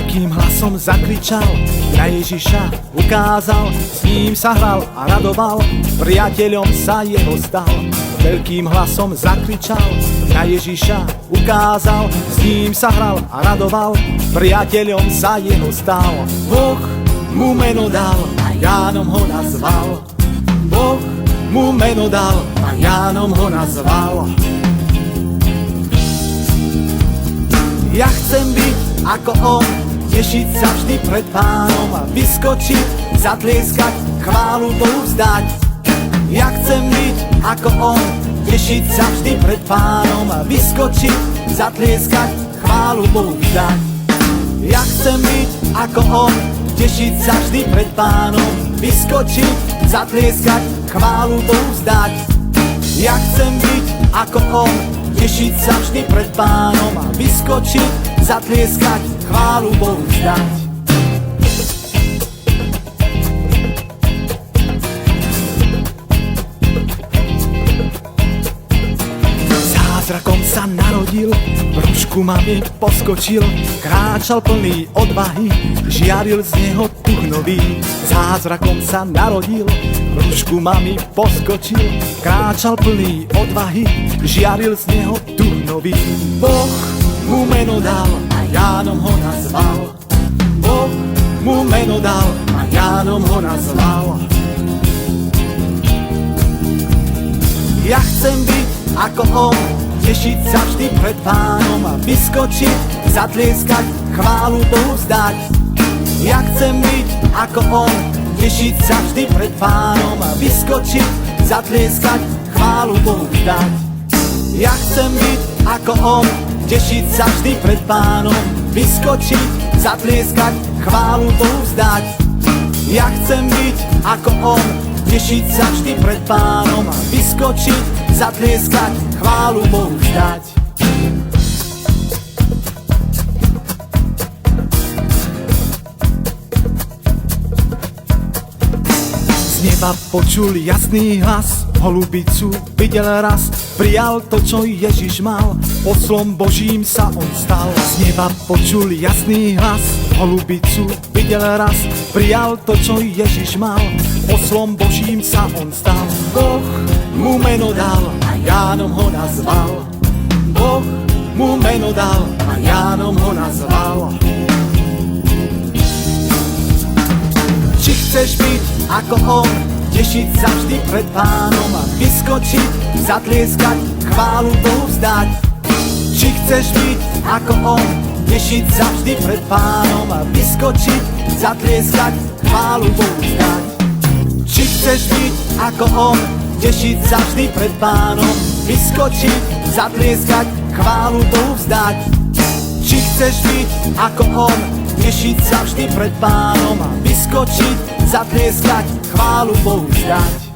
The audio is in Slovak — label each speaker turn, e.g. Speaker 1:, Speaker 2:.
Speaker 1: Veľkým hlasom zakričal, na Ježiša ukázal, s ním sa hral a radoval, priateľom sa jeho stal. Veľkým hlasom zakričal, na Ježiša ukázal, s ním sa hral a radoval, priateľom sa jeho stal. Boh mu meno dal a Jánom ho nazval. Boh mu meno dal a Jánom ho nazval. Ja chcem byť ako on, tešiť sa vždy pred Pánom a vyskočiť, zatlieskať, chválu Bohu vzdať. Ja chcem byť ako on, tešiť sa vždy pred Pánom a vyskočiť, zatlieskať, chválu Bohu vzdať. Ja chcem byť ako on, tešiť sa vždy pred Pánom, vyskočiť, zatlieskať, chválu Bohu vzdať. Ja chcem byť ako on, tešiť sa vždy pred Pánom a vyskočiť, zatlieskať, chválu Bohu vzdať. Zázrakom sa narodil, v brúšku mami poskočil, kráčal plný odvahy, žiaril z neho duch nový. Zázrakom sa narodil, v brúšku mami poskočil, kráčal plný odvahy, žiaril z neho duch nový. Boh mu meno dal a Jánom ho nazval. Boh mu meno dal a Jánom ho nazval. Ja chcem byť ako on, tešiť sa vždy pred Pánom a vyskočiť, zatlieskať, chválu Bohu vzdať. Ja chcem byť ako on, tešiť sa vždy pred Pánom a vyskočiť, zatlieskať, chválu Bohu vzdať. Ja chcem byť ako on, tešiť sa vždy pred Pánom, vyskočiť, zatlieskať, chválu Bohu vzdať. Ja chcem byť ako on, tešiť sa vždy pred Pánom a vyskočiť, zatlieskať, chválu Bohu vzdať. Z neba počul jasný hlas, holubicu videl raz, prijal to, čo Ježiš mal, poslom Božím sa on stal. Z neba počul jasný hlas, holubicu videl raz, prijal to, čo Ježiš mal, poslom Božím sa on stal. Boh mu meno dal a Jánom ho nazval. Boh mu meno dal a Jánom ho nazval. Či chceš byť ako on, tešiť sa vždy pred Pánom a vyskočiť, zatlieskať, chválu Bohu vzdať. Či chceš byť ako on, tešiť sa vždy pred Pánom a vyskočiť, zatlieskať, chválu Bohu vzdať. Či chceš byť ako on, tešiť sa vždy pred Pánom, vyskočiť, zatlieskať, chválu Bohu vzdať. Či chceš byť ako on, tešiť sa vždy pred Pánom a vyskočiť, zatlieskať, chválu Bohu vzdať.